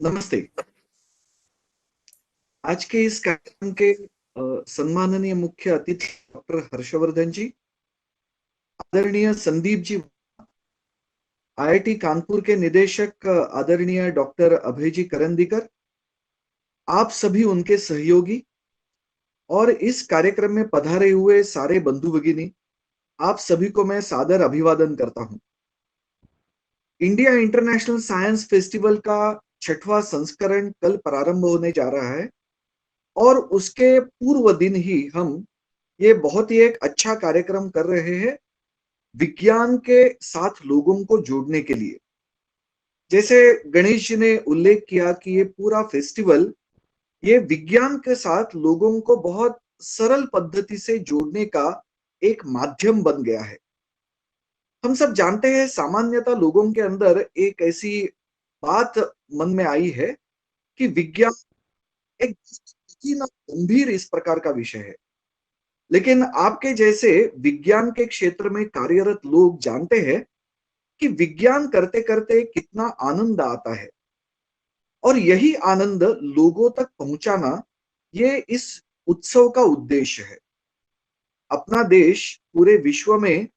नमस्ते। आज के इस कार्यक्रम के सम्माननीय मुख्य अतिथि डॉक्टर हर्षवर्धन जी, आदरणीय संदीप जी, आईआईटी कानपुर के निदेशक आदरणीय डॉक्टर अभय जी करंदीकर, आप सभी उनके सहयोगी और इस कार्यक्रम में पधारे हुए सारे बंधु भगिनी, आप सभी को मैं सादर अभिवादन करता हूं। इंडिया इंटरनेशनल साइंस फेस्टिवल का 6वां संस्करण कल प्रारंभ होने जा रहा है और उसके पूर्व दिन ही हम ये बहुत ही एक अच्छा कार्यक्रम कर रहे हैं विज्ञान के साथ लोगों को जोड़ने के लिए। जैसे गणेश जी ने उल्लेख किया कि ये पूरा फेस्टिवल ये विज्ञान के साथ लोगों को बहुत सरल पद्धति से जोड़ने का एक माध्यम बन गया है। हम सब जानते हैं सामान्यतः लोगों के अंदर एक ऐसी बात मन में आई है कि विज्ञान एक ही ना गंभीर इस प्रकार का विषय है। लेकिन आपके जैसे विज्ञान के क्षेत्र में कार्यरत लोग जानते हैं कि विज्ञान करते करते कितना आनंद आता है और यही आनंद लोगों तक पहुंचाना ये इस उत्सव का उद्देश्य है। अपना देश पूरे विश्व में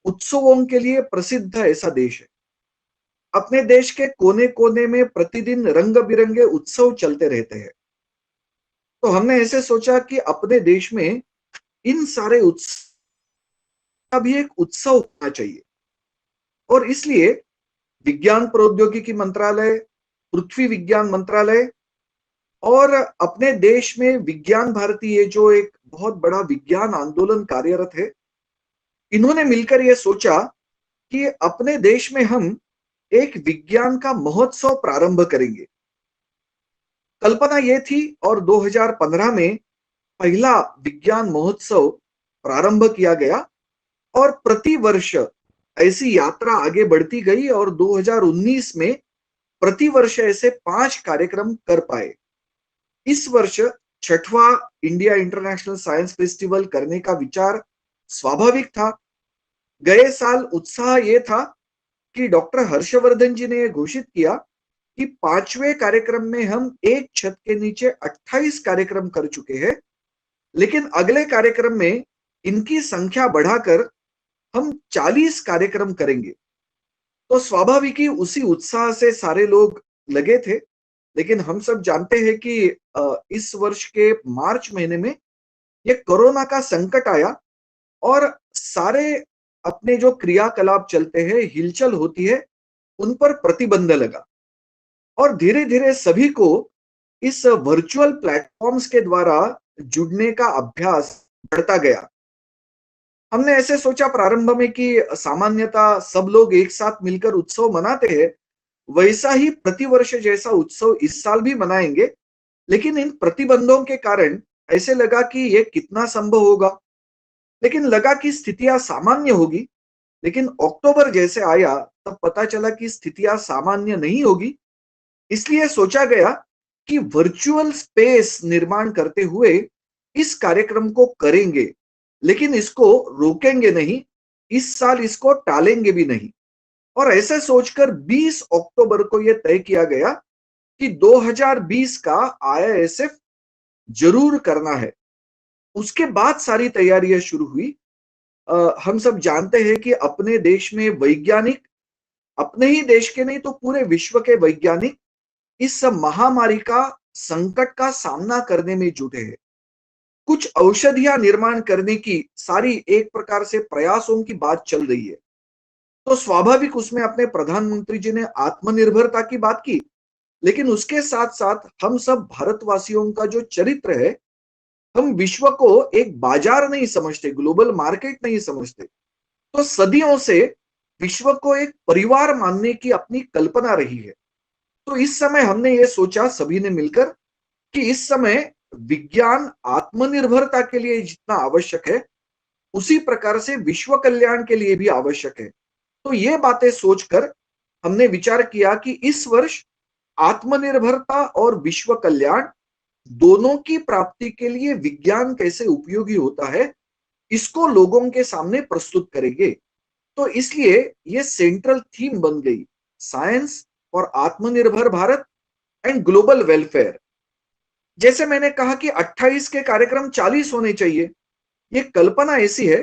उत्सवों के लिए प्रसिद्ध ऐसा देश है। अपने देश के कोने कोने में प्रतिदिन रंग बिरंगे उत्सव चलते रहते हैं। तो हमने ऐसे सोचा कि अपने देश में इन सारे उत्सव का भी एक उत्सव होना चाहिए और इसलिए विज्ञान प्रौद्योगिकी मंत्रालय, पृथ्वी विज्ञान मंत्रालय और अपने देश में विज्ञान भारती, ये जो एक बहुत बड़ा विज्ञान आंदोलन कार्यरत है, इन्होंने मिलकर यह सोचा कि अपने देश में हम एक विज्ञान का महोत्सव प्रारंभ करेंगे। कल्पना यह थी और 2015 में पहला विज्ञान महोत्सव प्रारंभ किया गया और प्रति वर्ष ऐसी यात्रा आगे बढ़ती गई और 2019 में प्रति वर्ष ऐसे 5 कार्यक्रम कर पाए। इस वर्ष 6वां इंडिया इंटरनेशनल साइंस फेस्टिवल करने का विचार स्वाभाविक था। गए साल उत्साह यह था कि डॉक्टर हर्षवर्धन जी ने यह घोषित किया कि 5वें कार्यक्रम में हम एक छत के नीचे 28 कार्यक्रम कर चुके हैं, लेकिन अगले कार्यक्रम में इनकी संख्या बढ़ाकर हम 40 कार्यक्रम करेंगे। तो स्वाभाविक ही उसी उत्साह से सारे लोग लगे थे। लेकिन हम सब जानते हैं कि इस वर्ष के मार्च महीने में ये कोरोना का संकट आया और सारे अपने जो क्रियाकलाप चलते हैं, हिलचल होती है, उन पर प्रतिबंध लगा और धीरे धीरे सभी को इस वर्चुअल प्लेटफॉर्म्स के द्वारा जुड़ने का अभ्यास बढ़ता गया। हमने ऐसे सोचा प्रारंभ में कि सामान्यतः सब लोग एक साथ मिलकर उत्सव मनाते हैं, वैसा ही प्रतिवर्ष जैसा उत्सव इस साल भी मनाएंगे। लेकिन इन प्रतिबंधों के कारण ऐसे लगा कि यह कितना संभव होगा, लेकिन लगा कि स्थितियां सामान्य होगी। लेकिन अक्टूबर जैसे आया तब पता चला कि स्थितियां सामान्य नहीं होगी। इसलिए सोचा गया कि वर्चुअल स्पेस निर्माण करते हुए इस कार्यक्रम को करेंगे, लेकिन इसको रोकेंगे नहीं, इस साल इसको टालेंगे भी नहीं। और ऐसे सोचकर 20 अक्टूबर को यह तय किया गया कि 2020 का आईआईएसएफ जरूर करना है। उसके बाद सारी तैयारियां शुरू हुई। हम सब जानते हैं कि अपने देश में वैज्ञानिक, अपने ही देश के नहीं तो पूरे विश्व के वैज्ञानिक इस महामारी का संकट का सामना करने में जुटे हैं। कुछ औषधियां निर्माण करने की सारी एक प्रकार से प्रयासों की बात चल रही है। तो स्वाभाविक उसमें अपने प्रधानमंत्री जी ने आत्मनिर्भरता की बात की, लेकिन उसके साथ साथ हम सब भारतवासियों का जो चरित्र है, हम विश्व को एक बाजार नहीं समझते, ग्लोबल मार्केट नहीं समझते। तो सदियों से विश्व को एक परिवार मानने की अपनी कल्पना रही है। तो इस समय हमने ये सोचा सभी ने मिलकर कि इस समय विज्ञान आत्मनिर्भरता के लिए जितना आवश्यक है, उसी प्रकार से विश्व कल्याण के लिए भी आवश्यक है। तो ये बातें सोचकर हमने विचार किया कि इस वर्ष आत्मनिर्भरता और विश्व कल्याण दोनों की प्राप्ति के लिए विज्ञान कैसे उपयोगी होता है, इसको लोगों के सामने प्रस्तुत करेंगे। तो इसलिए ये सेंट्रल थीम बन गई, साइंस और आत्मनिर्भर भारत एंड ग्लोबल वेलफेयर। जैसे मैंने कहा कि 28 के कार्यक्रम 40 होने चाहिए, ये कल्पना ऐसी है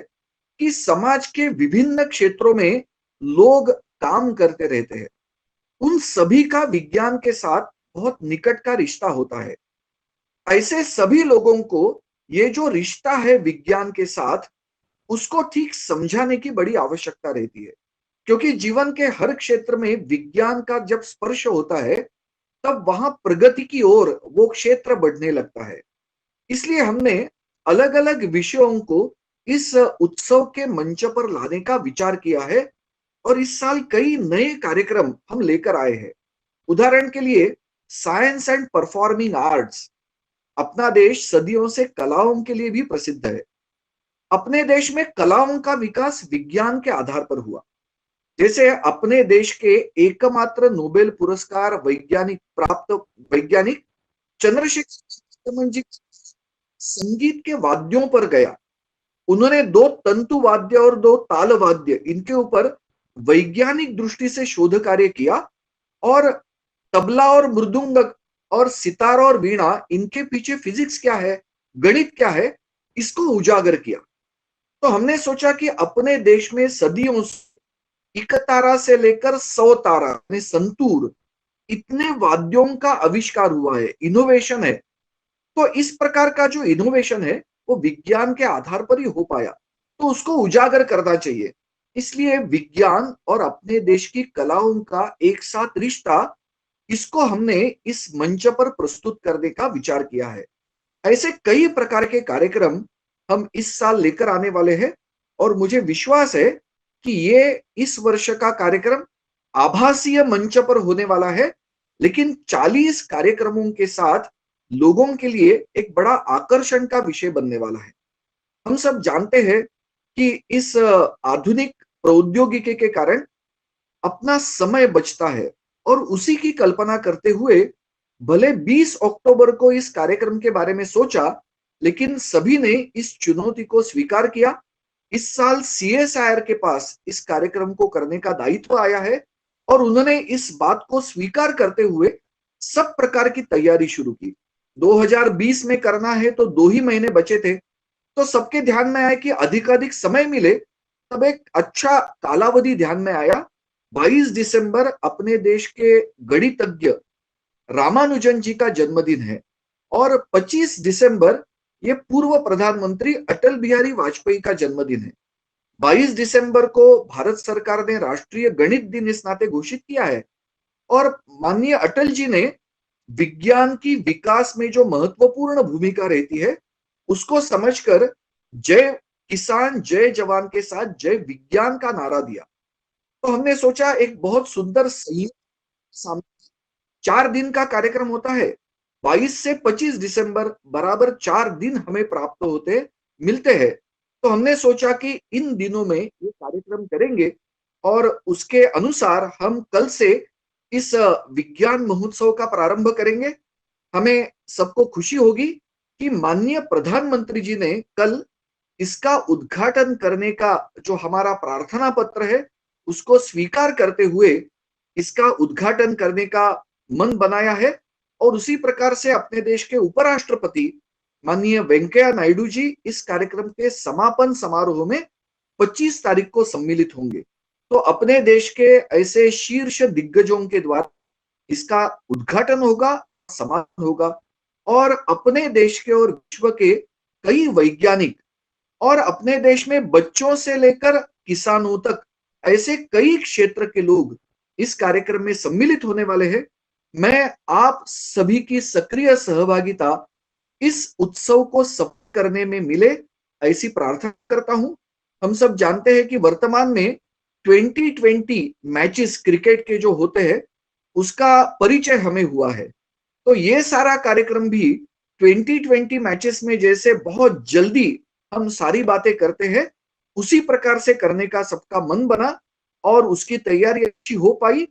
कि समाज के विभिन्न क्षेत्रों में लोग काम करते रहते हैं, उन सभी का विज्ञान के साथ बहुत निकट का रिश्ता होता है। ऐसे सभी लोगों को ये जो रिश्ता है विज्ञान के साथ, उसको ठीक समझाने की बड़ी आवश्यकता रहती है, क्योंकि जीवन के हर क्षेत्र में विज्ञान का जब स्पर्श होता है, तब वहां प्रगति की ओर वो क्षेत्र बढ़ने लगता है। इसलिए हमने अलग अलग विषयों को इस उत्सव के मंच पर लाने का विचार किया है, और इस साल कई नए कार्यक्रम हम लेकर आए हैं। उदाहरण के लिए साइंस एंड परफॉर्मिंग आर्ट्स। अपना देश सदियों से कलाओं के लिए भी प्रसिद्ध है। अपने देश में कलाओं का विकास विज्ञान के आधार पर हुआ। जैसे अपने देश के एकमात्र नोबेल पुरस्कार वैज्ञानिक प्राप्त वैज्ञानिक चंद्रशेखर जी संगीत के वाद्यों पर गया। उन्होंने दो तंतु वाद्य और दो ताल वाद्य, इनके ऊपर वैज्ञानिक दृष्टि से शोध कार्य किया, और तबला और मृदुंग और सितार और वीणा, इनके पीछे फिजिक्स क्या है, गणित क्या है, इसको उजागर किया। तो हमने सोचा कि अपने देश में सदियों से एक तारा से लेकर 100 तारा यानी संतूर, इतने वाद्यों का आविष्कार हुआ है, इनोवेशन है। तो इस प्रकार का जो इनोवेशन है वो विज्ञान के आधार पर ही हो पाया, तो उसको उजागर करना चाहिए। इसलिए विज्ञान और अपने देश की कलाओं का एक साथ रिश्ता, इसको हमने इस मंच पर प्रस्तुत करने का विचार किया है। ऐसे कई प्रकार के कार्यक्रम हम इस साल लेकर आने वाले हैं, और मुझे विश्वास है कि ये इस वर्ष का कार्यक्रम आभासीय मंच पर होने वाला है, लेकिन 40 कार्यक्रमों के साथ लोगों के लिए एक बड़ा आकर्षण का विषय बनने वाला है। हम सब जानते हैं कि इस आधुनिक प्रौद्योगिकी के कारण अपना समय बचता है, और उसी की कल्पना करते हुए भले 20 अक्टूबर को इस कार्यक्रम के बारे में सोचा, लेकिन सभी ने इस चुनौती को स्वीकार किया। इस साल सीएसआईआर के पास इस कार्यक्रम को करने का दायित्व आया है, और उन्होंने इस बात को स्वीकार करते हुए सब प्रकार की तैयारी शुरू की। 2020 में करना है तो 2 ही महीने बचे थे, तो सबके ध्यान में आया कि अधिकाधिक समय मिले। तब एक अच्छा कालावधि ध्यान में आया। 22 दिसंबर अपने देश के गणितज्ञ रामानुजन जी का जन्मदिन है, और 25 दिसंबर ये पूर्व प्रधानमंत्री अटल बिहारी वाजपेयी का जन्मदिन है। 22 दिसंबर को भारत सरकार ने राष्ट्रीय गणित दिन इस नाते घोषित किया है, और माननीय अटल जी ने विज्ञान की विकास में जो महत्वपूर्ण भूमिका रहती है, उसको समझकर जय किसान जय जवान के साथ जय विज्ञान का नारा दिया। तो हमने सोचा एक बहुत सुंदर संयोग, 4 दिन का कार्यक्रम होता है। 22 से 25 दिसंबर बराबर 4 दिन हमें प्राप्त होते मिलते हैं। तो हमने सोचा कि इन दिनों में ये कार्यक्रम करेंगे, और उसके अनुसार हम कल से इस विज्ञान महोत्सव का प्रारंभ करेंगे। हमें सबको खुशी होगी कि माननीय प्रधानमंत्री जी ने कल इसका उद्घाटन करने का जो हमारा प्रार्थना पत्र है, उसको स्वीकार करते हुए इसका उद्घाटन करने का मन बनाया है। और उसी प्रकार से अपने देश के उपराष्ट्रपति माननीय वेंकैया नायडू जी इस कार्यक्रम के समापन समारोह में 25 तारीख को सम्मिलित होंगे। तो अपने देश के ऐसे शीर्ष दिग्गजों के द्वारा इसका उद्घाटन होगा, समापन होगा, और अपने देश के और विश्व के कई वैज्ञानिक और अपने देश में बच्चों से लेकर किसानों तक ऐसे कई क्षेत्र के लोग इस कार्यक्रम में सम्मिलित होने वाले हैं। मैं आप सभी की सक्रिय सहभागिता इस उत्सव को सफल करने में मिले, ऐसी प्रार्थना करता हूं। हम सब जानते हैं कि वर्तमान में 2020 मैचेस क्रिकेट के जो होते हैं, उसका परिचय हमें हुआ है। तो ये सारा कार्यक्रम भी 2020 मैचेस में जैसे बहुत जल्दी हम सारी बातें करते हैं, उसी प्रकार से करने का सबका मन बना, और उसकी तैयारी अच्छी हो पाई।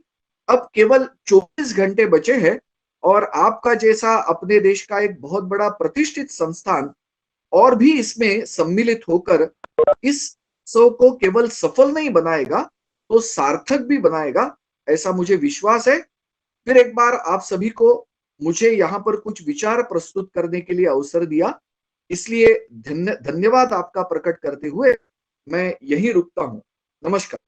अब केवल 24 घंटे बचे हैं, और आपका जैसा अपने देश का एक बहुत बड़ा प्रतिष्ठित संस्थान और भी इसमें सम्मिलित होकर इस उत्सव को केवल सफल नहीं बनाएगा, तो सार्थक भी बनाएगा, ऐसा मुझे विश्वास है। फिर एक बार आप सभी को मुझे यहाँ पर कुछ विचार प्रस्तुत करने के लिए अवसर दिया, इसलिए धन्यवाद आपका प्रकट करते हुए मैं यहीं रुकता हूँ। नमस्कार।